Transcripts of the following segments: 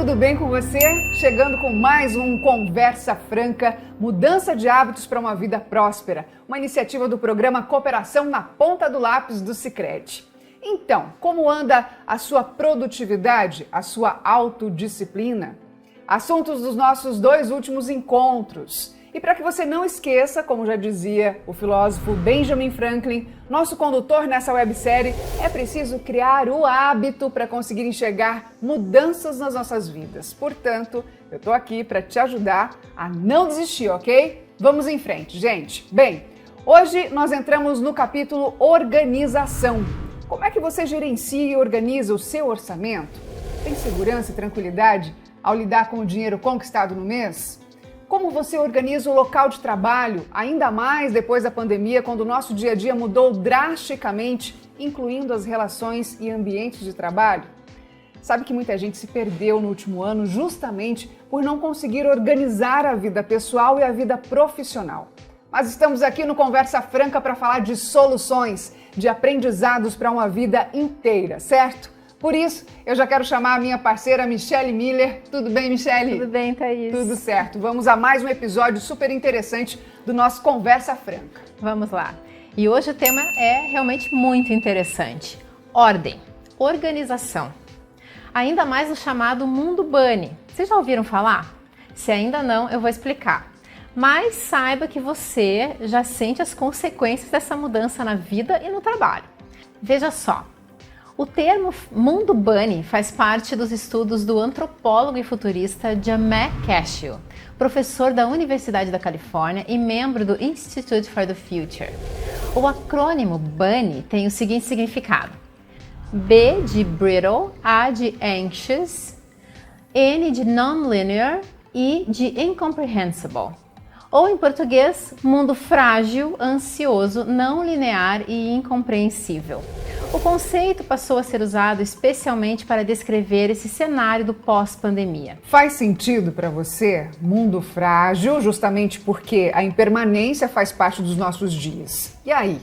tudo bem com você? Chegando com mais um Conversa Franca, mudança de hábitos para uma vida próspera, uma iniciativa do programa Cooperação na Ponta do Lápis do Sicredi. Então, como anda a sua produtividade, a sua autodisciplina? Assuntos dos nossos 2 últimos encontros. E para que você não esqueça, como já dizia o filósofo Benjamin Franklin, nosso condutor nessa websérie, é preciso criar o hábito para conseguir enxergar mudanças nas nossas vidas. Portanto, eu estou aqui para te ajudar a não desistir, ok? Vamos em frente, gente. Bem, hoje nós entramos no capítulo Organização. Como é que você gerencia e organiza o seu orçamento? Tem segurança e tranquilidade ao lidar com o dinheiro conquistado no mês? Como você organiza o local de trabalho, ainda mais depois da pandemia, quando o nosso dia a dia mudou drasticamente, incluindo as relações e ambientes de trabalho? Sabe que muita gente se perdeu no último ano justamente por não conseguir organizar a vida pessoal e a vida profissional. Mas estamos aqui no Conversa Franca para falar de soluções, de aprendizados para uma vida inteira, certo? Por isso, eu já quero chamar a minha parceira Michele Miller. Tudo bem, Michele? Tudo bem, Thaís. Tudo certo. Vamos a mais um episódio super interessante do nosso Conversa Franca. Vamos lá. E hoje o tema é realmente muito interessante. Ordem, organização. Ainda mais o chamado Mundo Bunny. Vocês já ouviram falar? Se ainda não, eu vou explicar. Mas saiba que você já sente as consequências dessa mudança na vida e no trabalho. Veja só. O termo Mundo Bunny faz parte dos estudos do antropólogo e futurista Jamek Cashew, professor da Universidade da Califórnia e membro do Institute for the Future. O acrônimo Bunny tem o seguinte significado: B de brittle, A de anxious, N de nonlinear e de incomprehensible. Ou em português, mundo frágil, ansioso, não linear e incompreensível. O conceito passou a ser usado especialmente para descrever esse cenário do pós-pandemia. Faz sentido para você mundo frágil, justamente porque a impermanência faz parte dos nossos dias? E aí?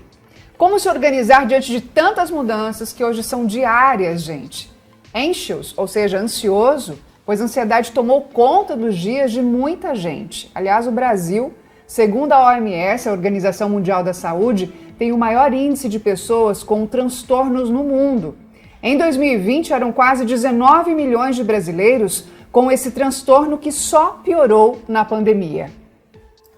Como se organizar diante de tantas mudanças que hoje são diárias, gente? Anxious, ou seja, ansioso, pois a ansiedade tomou conta dos dias de muita gente. Aliás, o Brasil, segundo a OMS, a Organização Mundial da Saúde, tem o maior índice de pessoas com transtornos no mundo. Em 2020, eram quase 19 milhões de brasileiros com esse transtorno que só piorou na pandemia.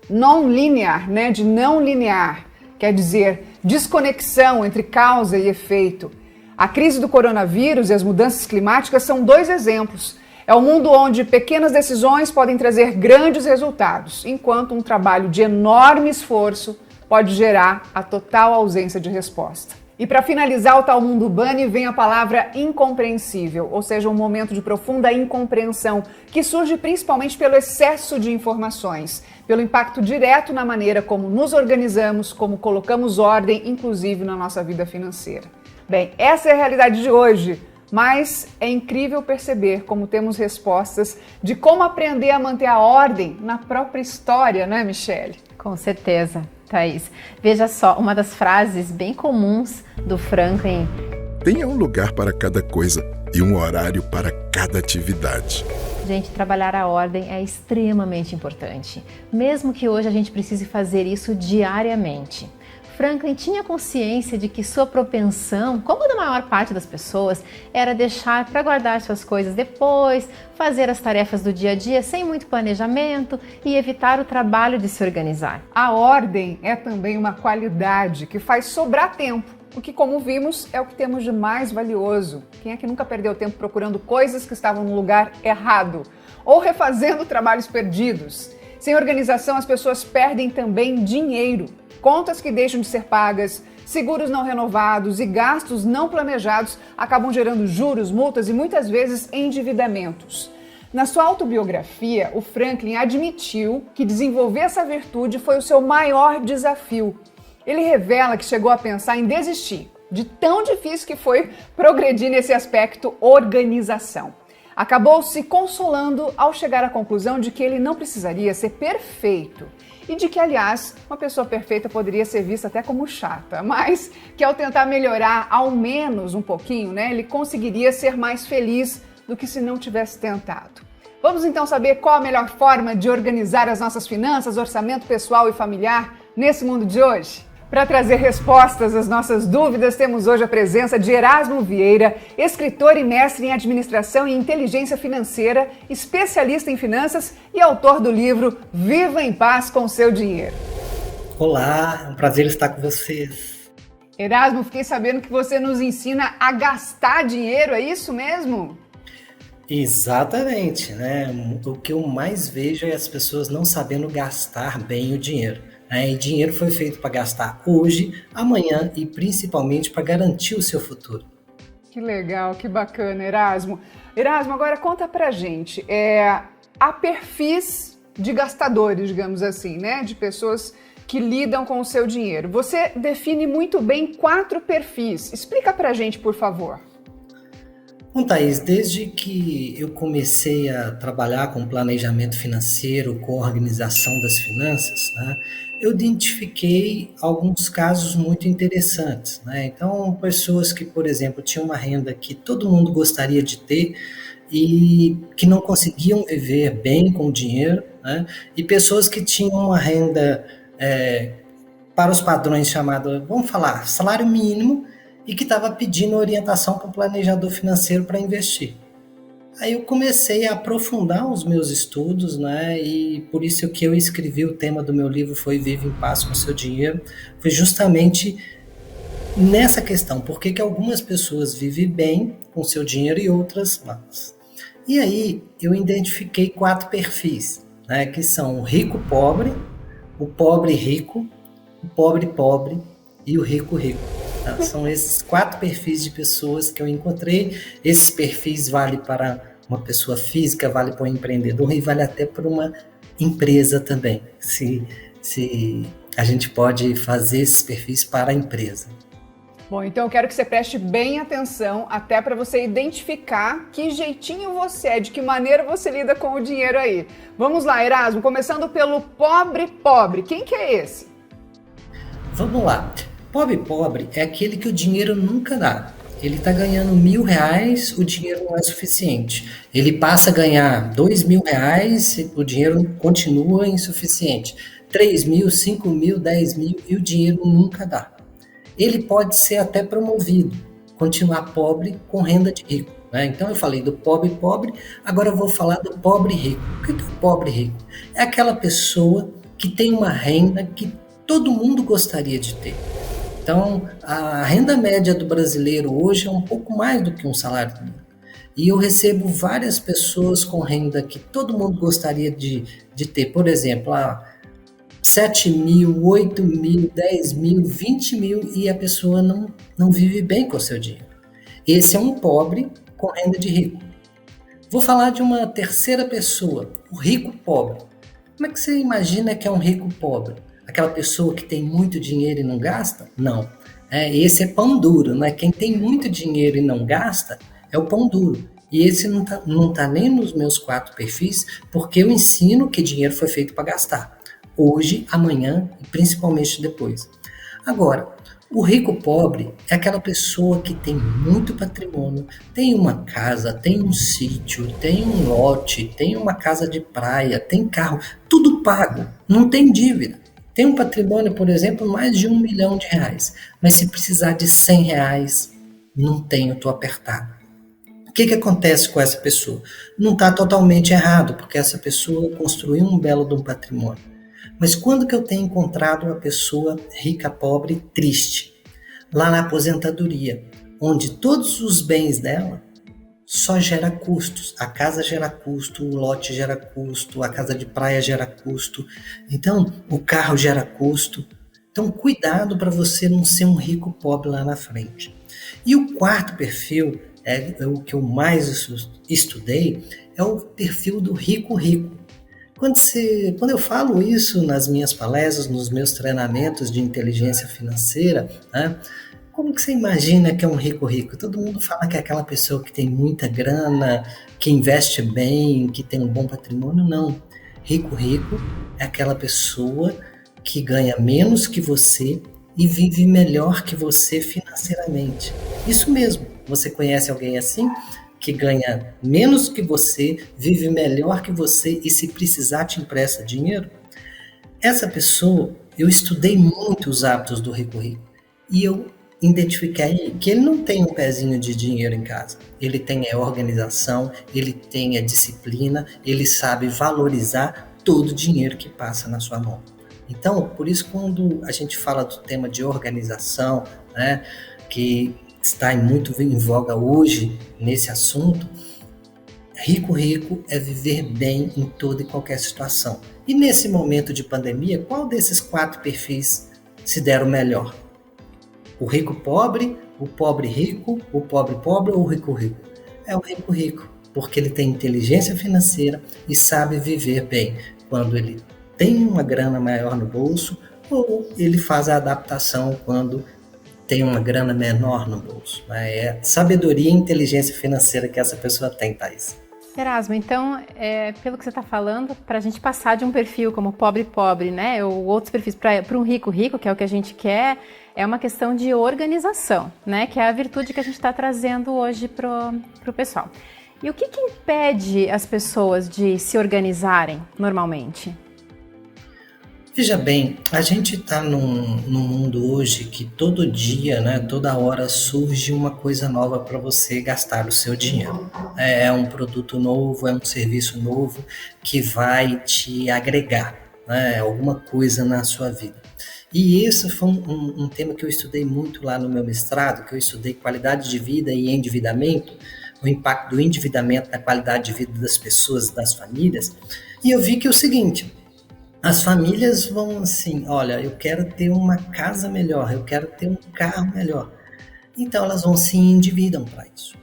Non-linear, de não linear, quer dizer desconexão entre causa e efeito. A crise do coronavírus e as mudanças climáticas são 2 exemplos. É um mundo onde pequenas decisões podem trazer grandes resultados, enquanto um trabalho de enorme esforço pode gerar a total ausência de resposta. E para finalizar o tal mundo bunny vem a palavra incompreensível, ou seja, um momento de profunda incompreensão, que surge principalmente pelo excesso de informações, pelo impacto direto na maneira como nos organizamos, como colocamos ordem, inclusive na nossa vida financeira. Bem, essa é a realidade de hoje. Mas é incrível perceber como temos respostas de como aprender a manter a ordem na própria história, não é, Michele? Com certeza, Thaís. Veja só, uma das frases bem comuns do Franklin: tenha um lugar para cada coisa e um horário para cada atividade. Gente, trabalhar a ordem é extremamente importante, mesmo que hoje a gente precise fazer isso diariamente. Franklin tinha consciência de que sua propensão, como a da maior parte das pessoas, era deixar para guardar suas coisas depois, fazer as tarefas do dia a dia sem muito planejamento e evitar o trabalho de se organizar. A ordem é também uma qualidade que faz sobrar tempo, o que, como vimos, é o que temos de mais valioso. Quem é que nunca perdeu tempo procurando coisas que estavam no lugar errado ou refazendo trabalhos perdidos? Sem organização, as pessoas perdem também dinheiro. Contas que deixam de ser pagas, seguros não renovados e gastos não planejados acabam gerando juros, multas e muitas vezes endividamentos. Na sua autobiografia, o Franklin admitiu que desenvolver essa virtude foi o seu maior desafio. Ele revela que chegou a pensar em desistir, de tão difícil que foi progredir nesse aspecto organização. Acabou se consolando ao chegar à conclusão de que ele não precisaria ser perfeito e de que, aliás, uma pessoa perfeita poderia ser vista até como chata, mas que ao tentar melhorar ao menos um pouquinho, ele conseguiria ser mais feliz do que se não tivesse tentado. Vamos então saber qual a melhor forma de organizar as nossas finanças, orçamento pessoal e familiar nesse mundo de hoje? Para trazer respostas às nossas dúvidas, temos hoje a presença de Erasmo Vieira, escritor e mestre em administração e inteligência financeira, especialista em finanças e autor do livro Viva em Paz com Seu Dinheiro. Olá, é um prazer estar com vocês. Erasmo, fiquei sabendo que você nos ensina a gastar dinheiro, é isso mesmo? Exatamente, né? O que eu mais vejo é as pessoas não sabendo gastar bem o dinheiro. E dinheiro foi feito para gastar hoje, amanhã e principalmente para garantir o seu futuro. Que legal, que bacana, Erasmo. Erasmo, agora conta pra gente. Há perfis de gastadores, digamos assim, né? De pessoas que lidam com o seu dinheiro. Você define muito bem 4 perfis. Explica pra gente, por favor. Bom, Thaís, desde que eu comecei a trabalhar com planejamento financeiro, com organização das finanças, né, eu identifiquei alguns casos muito interessantes, né? Então, pessoas que, por exemplo, tinham uma renda que todo mundo gostaria de ter e que não conseguiam viver bem com o dinheiro, né? E pessoas que tinham uma renda para os padrões chamado, vamos falar, salário mínimo, e que estava pedindo orientação para o planejador financeiro para investir. Aí eu comecei a aprofundar os meus estudos, né? E por isso que eu escrevi o tema do meu livro foi Viva em Paz com Seu Dinheiro, foi justamente nessa questão, por que algumas pessoas vivem bem com seu dinheiro e outras mal. E aí eu identifiquei 4 perfis, né? Que são o rico-pobre, o pobre-rico, o pobre-pobre e o rico-rico. São esses 4 perfis de pessoas que eu encontrei. Esses perfis valem para uma pessoa física, vale para um empreendedor e vale até para uma empresa também, se a gente pode fazer esses perfis para a empresa. Bom, então eu quero que você preste bem atenção até para você identificar que jeitinho você é, de que maneira você lida com o dinheiro aí. Vamos lá, Erasmo, começando pelo pobre-pobre. Quem que é esse? Vamos lá. Pobre é aquele que o dinheiro nunca dá. Ele está ganhando R$1.000, o dinheiro não é suficiente. Ele passa a ganhar R$2.000, o dinheiro continua insuficiente. 3.000, 5.000, 10.000 e o dinheiro nunca dá. Ele pode ser até promovido, continuar pobre com renda de rico, né? Então eu falei do pobre, agora eu vou falar do pobre rico. O que é o pobre rico? É aquela pessoa que tem uma renda que todo mundo gostaria de ter. Então, a renda média do brasileiro hoje é um pouco mais do que um salário mínimo. E eu recebo várias pessoas com renda que todo mundo gostaria de ter. Por exemplo, 7.000, 8.000, 10.000, 20.000 e a pessoa não vive bem com o seu dinheiro. Esse é um pobre com renda de rico. Vou falar de uma terceira pessoa, o rico pobre. Como é que você imagina que é um rico pobre? Aquela pessoa que tem muito dinheiro e não gasta? Não. Esse é pão duro, né? Quem tem muito dinheiro e não gasta é o pão duro. E esse não tá nem nos meus 4 perfis, porque eu ensino que dinheiro foi feito para gastar. Hoje, amanhã e principalmente depois. Agora, o rico pobre é aquela pessoa que tem muito patrimônio, tem uma casa, tem um sítio, tem um lote, tem uma casa de praia, tem carro, tudo pago, não tem dívida. Tem um patrimônio, por exemplo, mais de R$1 milhão, mas se precisar de R$100, não tenho, estou apertado. O que acontece com essa pessoa? Não está totalmente errado, porque essa pessoa construiu um belo de um patrimônio. Mas quando que eu tenho encontrado uma pessoa rica, pobre, triste? Lá na aposentadoria, onde todos os bens dela só gera custos. A casa gera custo, o lote gera custo, a casa de praia gera custo. Então, o carro gera custo. Então, cuidado para você não ser um rico pobre lá na frente. E o 4º perfil, é o que eu mais estudei, é o perfil do rico rico. Quando eu falo isso nas minhas palestras, nos meus treinamentos de inteligência financeira, né, como que você imagina que é um rico rico? Todo mundo fala que é aquela pessoa que tem muita grana, que investe bem, que tem um bom patrimônio. Não. Rico rico é aquela pessoa que ganha menos que você e vive melhor que você financeiramente. Isso mesmo. Você conhece alguém assim? que ganha menos que você, vive melhor que você e se precisar te empresta dinheiro? Essa pessoa, eu estudei muito os hábitos do rico e eu identifiquei que ele não tem um pezinho de dinheiro em casa. Ele tem a organização, ele tem a disciplina, ele sabe valorizar todo o dinheiro que passa na sua mão. Então, por isso, quando a gente fala do tema de organização, né, que está muito em voga hoje nesse assunto, rico é viver bem em toda e qualquer situação. E nesse momento de pandemia, qual desses 4 perfis se deram melhor? O rico pobre, o pobre rico, o pobre pobre ou o rico? É o rico, porque ele tem inteligência financeira e sabe viver bem quando ele tem uma grana maior no bolso ou ele faz a adaptação quando tem uma grana menor no bolso. É sabedoria e inteligência financeira que essa pessoa tem, Thaís. Erasmo, então, pelo que você está falando, para a gente passar de um perfil como pobre, né, ou outros perfis para um rico, que é o que a gente quer, é uma questão de organização, né, que é a virtude que a gente está trazendo hoje para o pessoal. E o que impede as pessoas de se organizarem normalmente? Veja bem, a gente está num mundo hoje que todo dia, né, toda hora surge uma coisa nova para você gastar o seu dinheiro. É um produto novo, é um serviço novo que vai te agregar, né, alguma coisa na sua vida. E esse foi um tema que eu estudei muito lá no meu mestrado, que eu estudei qualidade de vida e endividamento, o impacto do endividamento na qualidade de vida das pessoas, das famílias, e eu vi que é o seguinte: as famílias vão assim, olha, eu quero ter uma casa melhor, eu quero ter um carro melhor. Então elas vão se endividam para isso.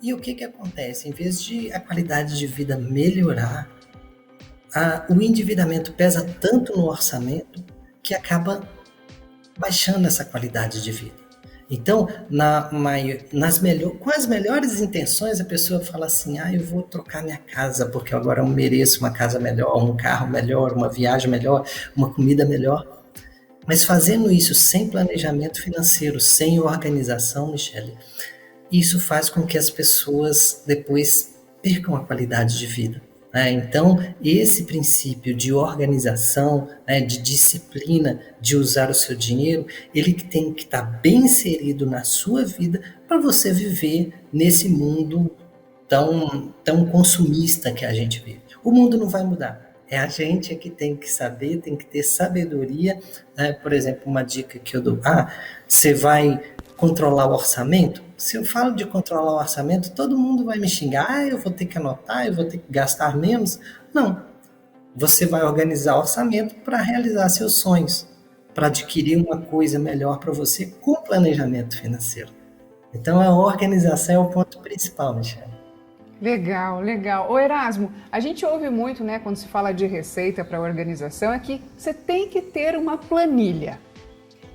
E o que acontece? Em vez de a qualidade de vida melhorar, o endividamento pesa tanto no orçamento que acaba baixando essa qualidade de vida. Então, com as melhores intenções, a pessoa fala assim, eu vou trocar minha casa, porque agora eu mereço uma casa melhor, um carro melhor, uma viagem melhor, uma comida melhor. Mas fazendo isso sem planejamento financeiro, sem organização, Michele, isso faz com que as pessoas depois percam a qualidade de vida. Então, esse princípio de organização, de disciplina, de usar o seu dinheiro, ele tem que estar bem inserido na sua vida para você viver nesse mundo tão consumista que a gente vive. O mundo não vai mudar. É a gente que tem que saber, tem que ter sabedoria. Por exemplo, uma dica que eu dou. Você vai controlar o orçamento? Se eu falo de controlar o orçamento, todo mundo vai me xingar. Eu vou ter que anotar, eu vou ter que gastar menos. Não. Você vai organizar o orçamento para realizar seus sonhos, para adquirir uma coisa melhor para você com planejamento financeiro. Então, a organização é o ponto principal, Michele. Legal. Ô Erasmo, a gente ouve muito, né, quando se fala de receita para organização, é que você tem que ter uma planilha.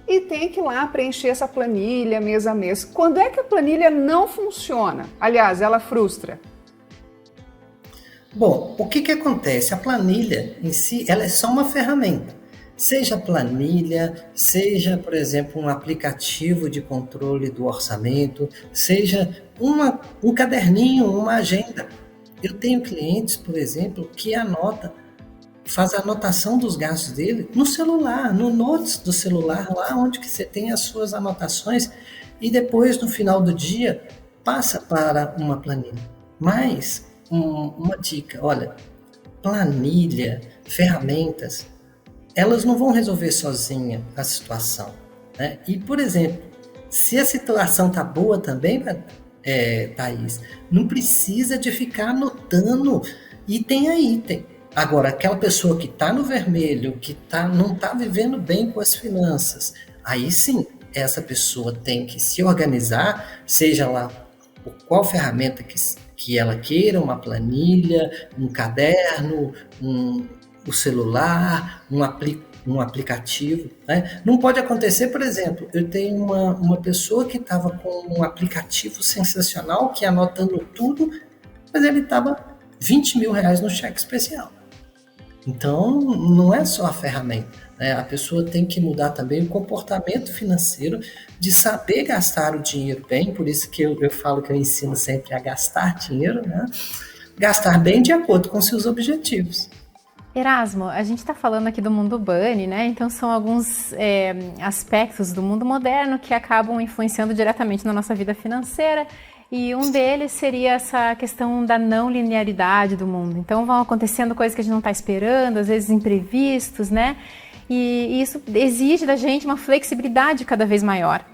E tem que ir lá preencher essa planilha mês a mês. Quando é que a planilha não funciona? Aliás, ela frustra. Bom, o que acontece? A planilha em si, ela é só uma ferramenta. Seja planilha, seja, por exemplo, um aplicativo de controle do orçamento, seja um caderninho, uma agenda. Eu tenho clientes, por exemplo, que faz a anotação dos gastos dele no celular, no Notes do celular, lá onde que você tem as suas anotações, e depois, no final do dia, passa para uma planilha. Mas, uma dica, olha, planilha, ferramentas, elas não vão resolver sozinha a situação, né? E, por exemplo, se a situação está boa também, Thaís, não precisa de ficar anotando item a item. Agora, aquela pessoa que está no vermelho, que não está vivendo bem com as finanças, aí sim, essa pessoa tem que se organizar, seja lá por qual ferramenta que ela queira, uma planilha, um caderno, o celular, um aplicativo. Né? Não pode acontecer, por exemplo, eu tenho uma pessoa que estava com um aplicativo sensacional, que anotando tudo, mas ele estava 20 mil reais no cheque especial. Então, não é só a ferramenta. né? A pessoa tem que mudar também o comportamento financeiro de saber gastar o dinheiro bem, por isso que eu falo que eu ensino sempre a gastar dinheiro, né? Gastar bem de acordo com seus objetivos. Erasmo, a gente está falando aqui do mundo Bunny, né? Então são alguns aspectos do mundo moderno que acabam influenciando diretamente na nossa vida financeira. E um deles seria essa questão da não linearidade do mundo. Então vão acontecendo coisas que a gente não está esperando, às vezes imprevistos, né? E isso exige da gente uma flexibilidade cada vez maior.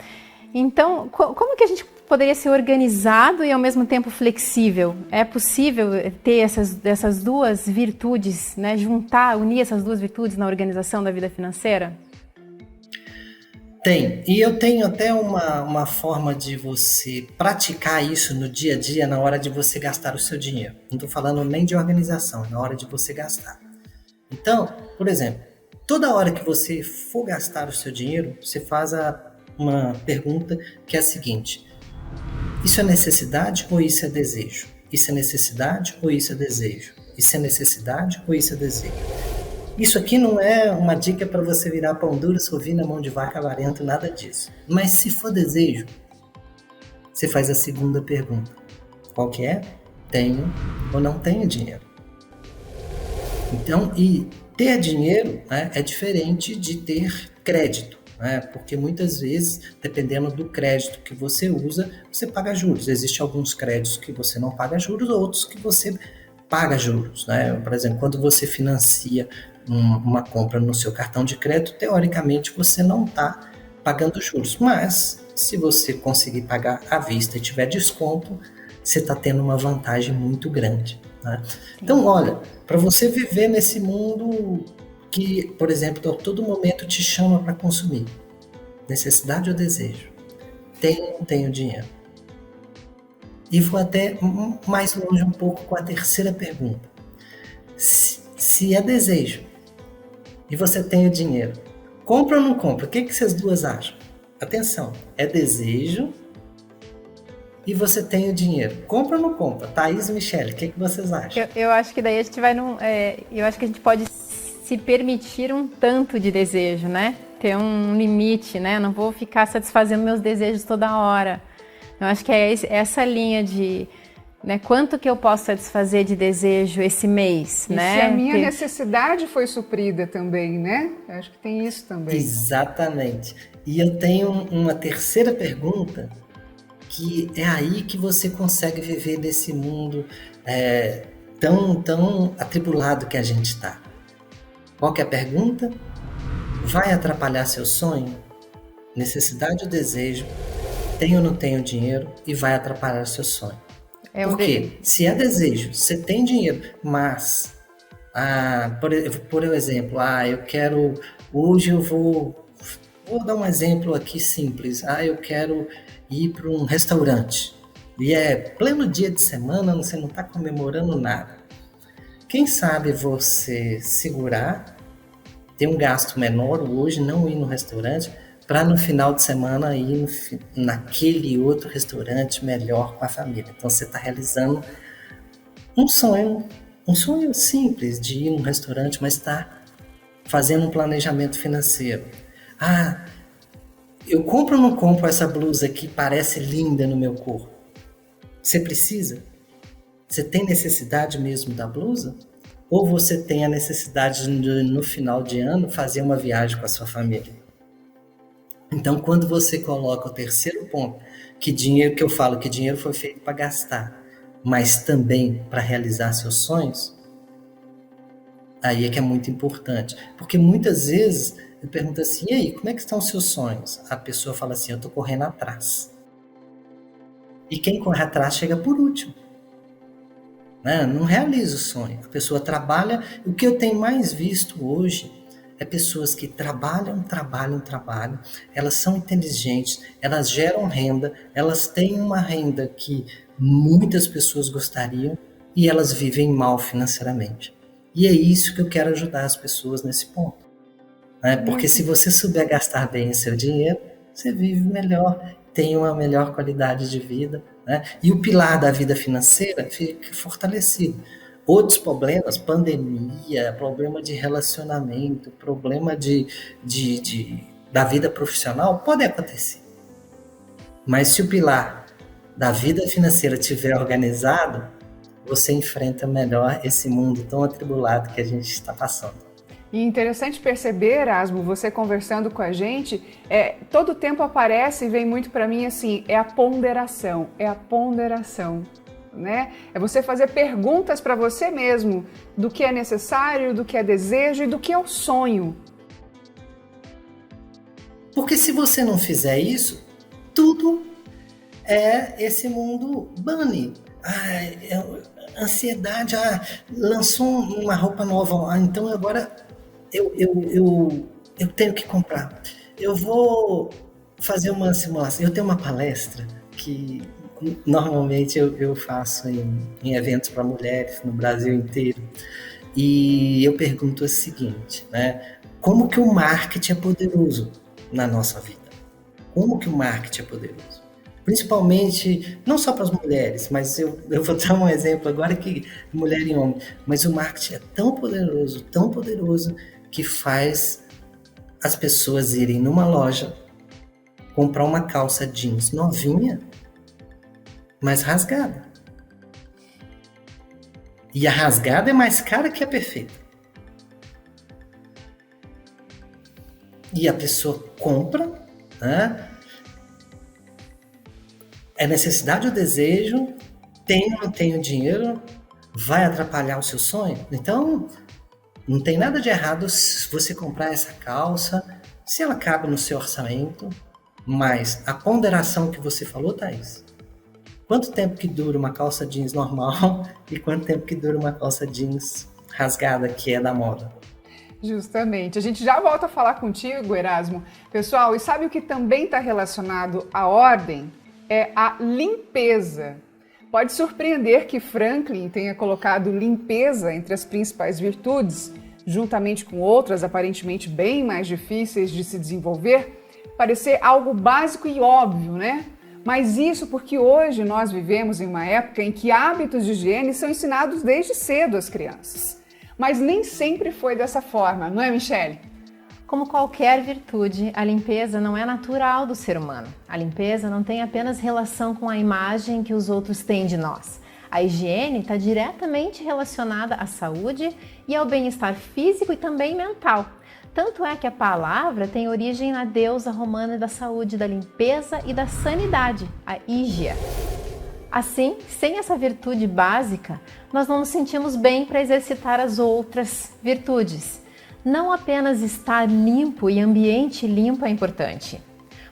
Então, como que a gente poderia ser organizado e ao mesmo tempo flexível? É possível ter essas duas virtudes, né? Unir essas duas virtudes na organização da vida financeira? Tem. E eu tenho até uma forma de você praticar isso no dia a dia, na hora de você gastar o seu dinheiro. Não estou falando nem de organização, na hora de você gastar. Então, por exemplo, toda hora que você for gastar o seu dinheiro, você faz uma pergunta que é a seguinte: isso é necessidade ou isso é desejo? Isso é necessidade ou isso é desejo? Isso é necessidade ou isso é desejo? Isso aqui não é uma dica para você virar pão duro, sorvir na mão de vaca avarento, nada disso. Mas se for desejo, você faz a segunda pergunta. Qual que é? Tenho ou não tenho dinheiro? Então, e ter dinheiro, né, é diferente de ter crédito. Porque muitas vezes, dependendo do crédito que você usa, você paga juros. Existem alguns créditos que você não paga juros, outros que você paga juros, né? Por exemplo, quando você financia uma compra no seu cartão de crédito, teoricamente você não está pagando juros. Mas, se você conseguir pagar à vista e tiver desconto, você está tendo uma vantagem muito grande, né? Então, olha, para você viver nesse mundo que, por exemplo, a todo momento te chama para consumir. Necessidade ou desejo? Tenho ou não tenho dinheiro? E vou até mais longe um pouco com a terceira pergunta. Se é desejo e você tem o dinheiro, compra ou não compra? O que vocês duas acham? Atenção, é desejo e você tem o dinheiro. Compra ou não compra? Thaís e Michele, o que vocês acham? Eu acho que daí a gente vai eu acho que a gente pode se permitir um tanto de desejo, né? Ter um limite, né? Não vou ficar satisfazendo meus desejos toda hora. Eu acho que é essa linha de, né, quanto que eu posso satisfazer de desejo esse mês, e né? se a minha necessidade foi suprida também, né? Eu acho que tem isso também. Exatamente. E eu tenho uma terceira pergunta, que é aí que você consegue viver nesse mundo tão atribulado que a gente está. Qual que é a pergunta? Vai atrapalhar seu sonho? Necessidade ou desejo? Tenho ou não tenho dinheiro? E vai atrapalhar seu sonho. Por quê? Se é desejo, você tem dinheiro, mas, por exemplo, eu quero, hoje eu vou dar um exemplo aqui simples, eu quero ir para um restaurante, e é pleno dia de semana, você não está comemorando nada. Quem sabe você segurar, ter um gasto menor hoje, não ir no restaurante, para no final de semana ir naquele outro restaurante melhor com a família. Então você está realizando um sonho simples de ir num restaurante, mas está fazendo um planejamento financeiro. Eu compro ou não compro essa blusa que parece linda no meu corpo? Você precisa? Você tem necessidade mesmo da blusa? Ou você tem a necessidade de, no final de ano, fazer uma viagem com a sua família? Então, quando você coloca o terceiro ponto, que eu falo que dinheiro foi feito para gastar, mas também para realizar seus sonhos, aí é que é muito importante. Porque muitas vezes eu pergunto assim, e aí, como é que estão os seus sonhos? A pessoa fala assim, eu estou correndo atrás. E quem corre atrás chega por último. Não realiza o sonho. A pessoa trabalha. O que eu tenho mais visto hoje é pessoas que trabalham. Elas são inteligentes, elas geram renda, elas têm uma renda que muitas pessoas gostariam e elas vivem mal financeiramente. E é isso que eu quero ajudar as pessoas nesse ponto. Porque se você souber gastar bem o seu dinheiro, você vive melhor, tem uma melhor qualidade de vida, né? E o pilar da vida financeira fica fortalecido. Outros problemas, pandemia, problema de relacionamento, problema da vida profissional, pode acontecer. Mas se o pilar da vida financeira estiver organizado, você enfrenta melhor esse mundo tão atribulado que a gente está passando. E interessante perceber, Erasmo, você conversando com a gente, todo tempo aparece e vem muito para mim assim, é a ponderação, né? É você fazer perguntas para você mesmo do que é necessário, do que é desejo e do que é o sonho. Porque se você não fizer isso, tudo esse mundo bunny. Ansiedade, lançou uma roupa nova, então agora eu tenho que comprar. Eu vou fazer uma simulação. Eu tenho uma palestra que normalmente eu faço em eventos para mulheres no Brasil inteiro. E eu pergunto o seguinte, né? Como que o marketing é poderoso na nossa vida? Como que o marketing é poderoso? Principalmente, não só para as mulheres, mas eu vou dar um exemplo agora que mulher e homem, mas o marketing é tão poderoso, que faz as pessoas irem numa loja, comprar uma calça jeans novinha, mas rasgada. E a rasgada é mais cara que a perfeita. E a pessoa compra, né? É necessidade ou desejo, tenho ou não tenho dinheiro, vai atrapalhar o seu sonho? Então, não tem nada de errado se você comprar essa calça, se ela cabe no seu orçamento, mas a ponderação que você falou, Thaís, quanto tempo que dura uma calça jeans normal e quanto tempo que dura uma calça jeans rasgada, que é da moda? Justamente. A gente já volta a falar contigo, Erasmo. Pessoal, e sabe o que também está relacionado à ordem? É a limpeza. Pode surpreender que Franklin tenha colocado limpeza entre as principais virtudes, juntamente com outras aparentemente bem mais difíceis de se desenvolver, parecer algo básico e óbvio, né? Mas isso porque hoje nós vivemos em uma época em que hábitos de higiene são ensinados desde cedo às crianças. Mas nem sempre foi dessa forma, não é, Michele? Como qualquer virtude, a limpeza não é natural do ser humano. A limpeza não tem apenas relação com a imagem que os outros têm de nós. A higiene está diretamente relacionada à saúde e ao bem-estar físico e também mental. Tanto é que a palavra tem origem na deusa romana da saúde, da limpeza e da sanidade, a Hígia. Assim, sem essa virtude básica, nós não nos sentimos bem para exercitar as outras virtudes. Não apenas estar limpo e ambiente limpo é importante,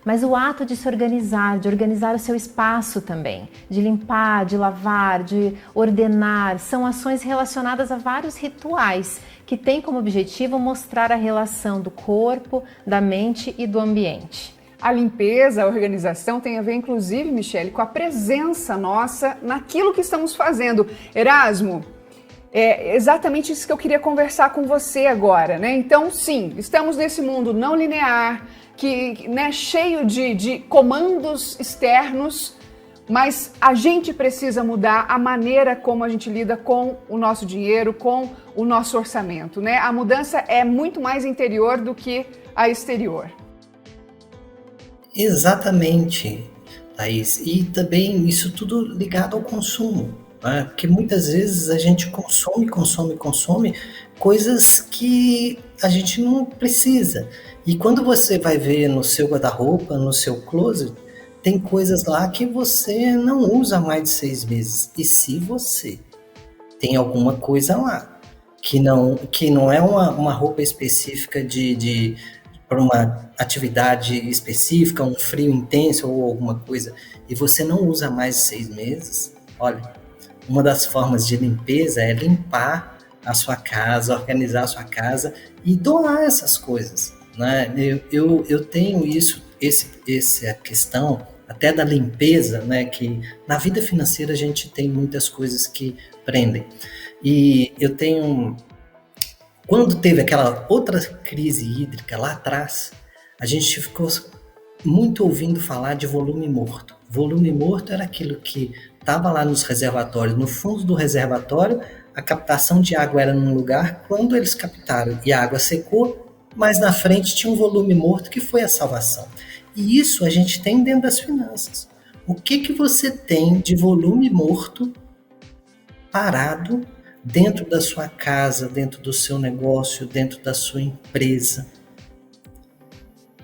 mas o ato de se organizar, de organizar o seu espaço também, de limpar, de lavar, de ordenar, são ações relacionadas a vários rituais que têm como objetivo mostrar a relação do corpo, da mente e do ambiente. A limpeza, a organização tem a ver, inclusive, Michele, com a presença nossa naquilo que estamos fazendo. Erasmo, é exatamente isso que eu queria conversar com você agora, né? Então, sim, estamos nesse mundo não linear, cheio de comandos externos, mas a gente precisa mudar a maneira como a gente lida com o nosso dinheiro, com o nosso orçamento, né? A mudança é muito mais interior do que a exterior. Exatamente, Thaís. E também isso tudo ligado ao consumo. Porque muitas vezes a gente consome coisas que a gente não precisa. E quando você vai ver no seu guarda-roupa, no seu closet, tem coisas lá que você não usa há mais de 6 meses. E se você tem alguma coisa lá que não é uma roupa específica para uma atividade específica, um frio intenso ou alguma coisa, e você não usa há mais de 6 meses, olha, uma das formas de limpeza é limpar a sua casa, organizar a sua casa e doar essas coisas, né? Eu tenho essa questão até da limpeza, né? Que na vida financeira a gente tem muitas coisas que prendem. E eu tenho... Quando teve aquela outra crise hídrica lá atrás, a gente ficou muito ouvindo falar de volume morto. Volume morto era aquilo que estava lá nos reservatórios, no fundo do reservatório, a captação de água era num lugar, quando eles captaram e a água secou, mas na frente tinha um volume morto que foi a salvação. E isso a gente tem dentro das finanças. O que você tem de volume morto parado dentro da sua casa, dentro do seu negócio, dentro da sua empresa?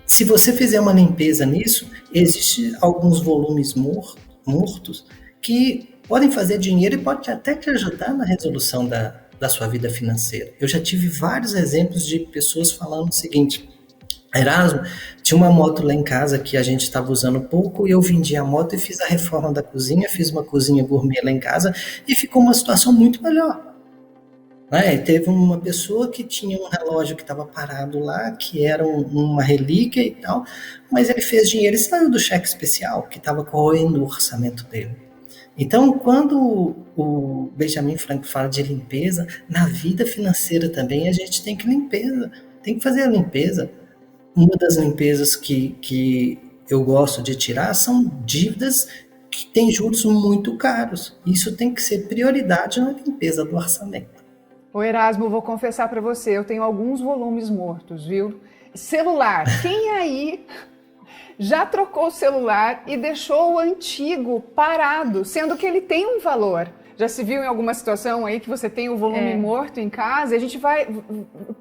Se você fizer uma limpeza nisso, existem alguns volumes mortos que podem fazer dinheiro e pode até te ajudar na resolução da sua vida financeira. Eu já tive vários exemplos de pessoas falando o seguinte: Erasmo, tinha uma moto lá em casa que a gente estava usando pouco e eu vendi a moto e fiz a reforma da cozinha, fiz uma cozinha gourmet lá em casa e ficou uma situação muito melhor. E teve uma pessoa que tinha um relógio que estava parado lá, que era uma relíquia e tal, mas ele fez dinheiro e saiu do cheque especial, que estava corroendo o orçamento dele. Então, quando o Benjamin Franklin fala de limpeza, na vida financeira também a gente tem que fazer a limpeza. Uma das limpezas que eu gosto de tirar são dívidas que têm juros muito caros. Isso tem que ser prioridade na limpeza do orçamento. Ô Erasmo, vou confessar para você, eu tenho alguns volumes mortos, viu? Celular, quem aí já trocou o celular e deixou o antigo parado, sendo que ele tem um valor? Já se viu em alguma situação aí que você tem o volume morto em casa e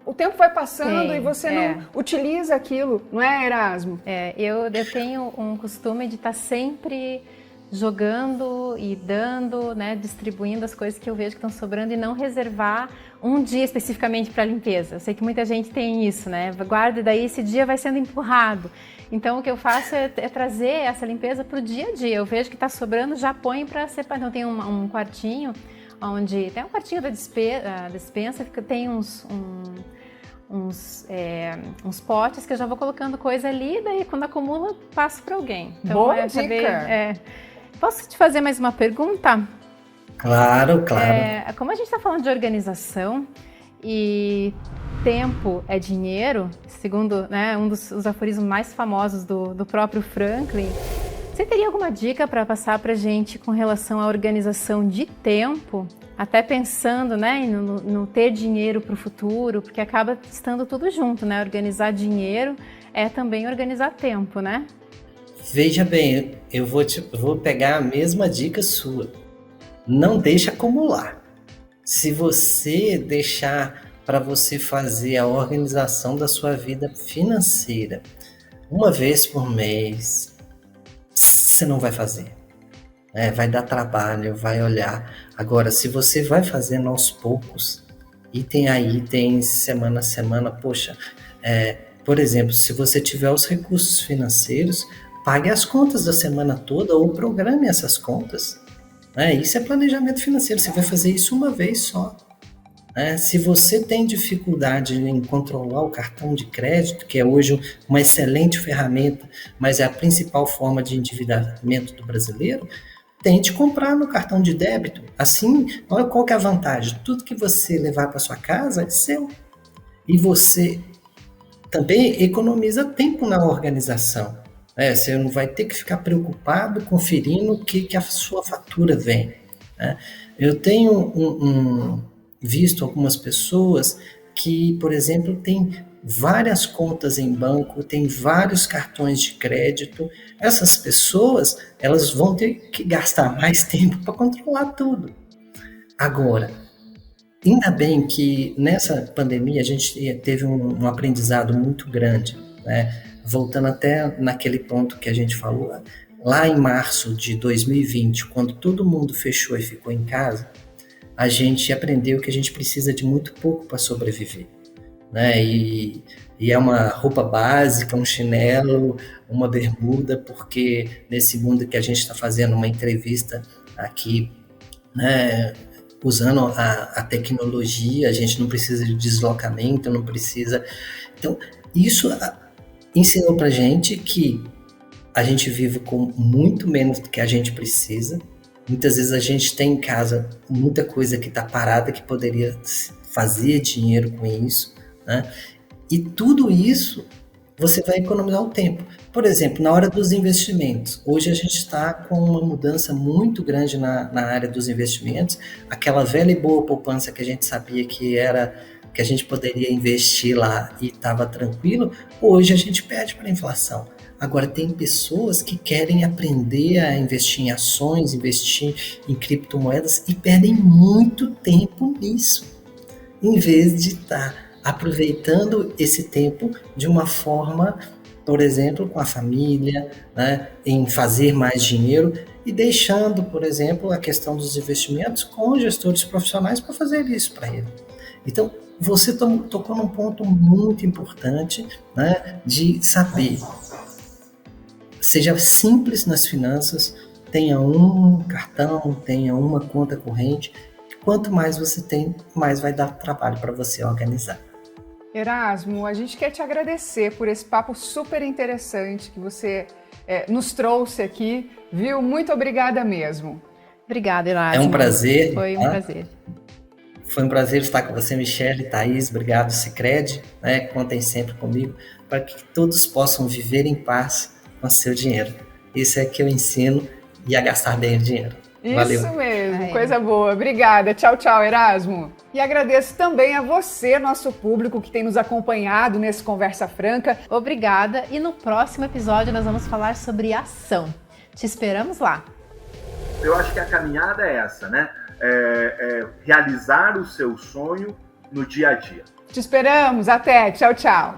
o tempo vai passando e você não utiliza aquilo, não é, Erasmo? Eu tenho um costume de estar sempre jogando e dando, né, distribuindo as coisas que eu vejo que estão sobrando e não reservar um dia especificamente para limpeza. Eu sei que muita gente tem isso, né? Guarda e daí esse dia vai sendo empurrado. Então o que eu faço é trazer essa limpeza para o dia a dia. Eu vejo que está sobrando, já põe para separar. Então tem um quartinho onde tem um quartinho da despensa que tem uns potes que eu já vou colocando coisa ali, daí quando acumula, passo para alguém. Então, boa dica! Posso te fazer mais uma pergunta? Claro. Como a gente está falando de organização e tempo é dinheiro, segundo, né, um dos aforismos mais famosos do próprio Franklin, você teria alguma dica para passar para a gente com relação à organização de tempo? Até pensando, né, no ter dinheiro para o futuro, porque acaba estando tudo junto, né? Organizar dinheiro é também organizar tempo, né? Veja bem, eu vou pegar a mesma dica sua. Não deixe acumular. Se você deixar para você fazer a organização da sua vida financeira uma vez por mês, você não vai fazer. Vai dar trabalho, vai olhar. Agora, se você vai fazendo aos poucos, item semana a semana, poxa, por exemplo, se você tiver os recursos financeiros, pague as contas da semana toda ou programe essas contas. Isso é planejamento financeiro, você vai fazer isso uma vez só. Se você tem dificuldade em controlar o cartão de crédito, que é hoje uma excelente ferramenta, mas é a principal forma de endividamento do brasileiro, tente comprar no cartão de débito. Assim, olha qual que é a vantagem. Tudo que você levar para sua casa é seu. E você também economiza tempo na organização. Você não vai ter que ficar preocupado conferindo o que a sua fatura vem. Eu tenho visto algumas pessoas que, por exemplo, têm várias contas em banco, têm vários cartões de crédito. Essas pessoas, elas vão ter que gastar mais tempo para controlar tudo. Agora, ainda bem que nessa pandemia a gente teve um aprendizado muito grande, né? Voltando até naquele ponto que a gente falou, lá em março de 2020, quando todo mundo fechou e ficou em casa, a gente aprendeu que a gente precisa de muito pouco para sobreviver, né? E é uma roupa básica, um chinelo, uma bermuda, porque nesse mundo que a gente está fazendo uma entrevista aqui, né, usando a tecnologia, a gente não precisa de deslocamento, não precisa... Então, isso ensinou pra gente que a gente vive com muito menos do que a gente precisa. Muitas vezes a gente tem em casa muita coisa que está parada, que poderia fazer dinheiro com isso, né? E tudo isso você vai economizar o tempo. Por exemplo, na hora dos investimentos, hoje a gente está com uma mudança muito grande na área dos investimentos. Aquela velha e boa poupança que a gente sabia que a gente poderia investir lá e estava tranquilo, hoje a gente perde para a inflação. Agora, tem pessoas que querem aprender a investir em ações, investir em criptomoedas e perdem muito tempo nisso, em vez de estar aproveitando esse tempo de uma forma, por exemplo, com a família, né, em fazer mais dinheiro e deixando, por exemplo, a questão dos investimentos com gestores profissionais para fazer isso para ele. Então, você tocou num ponto muito importante, né, de saber. Seja simples nas finanças, tenha um cartão, tenha uma conta corrente. Quanto mais você tem, mais vai dar trabalho para você organizar. Erasmo, a gente quer te agradecer por esse papo super interessante que você nos trouxe aqui, viu? Muito obrigada mesmo. Obrigada, Erasmo. É um prazer. Foi um prazer. Foi um prazer estar com você, Michele, Thaís. Obrigado, Sicredi. Né? Contem sempre comigo para que todos possam viver em paz com seu dinheiro. Isso é que eu ensino e a gastar bem o dinheiro. Valeu. Isso mesmo, coisa boa. Obrigada. Tchau, tchau, Erasmo. E agradeço também a você, nosso público, que tem nos acompanhado nesse Conversa Franca. Obrigada. E no próximo episódio nós vamos falar sobre ação. Te esperamos lá. Eu acho que a caminhada é essa, né? Realizar o seu sonho no dia a dia. Te esperamos. Até. Tchau, tchau.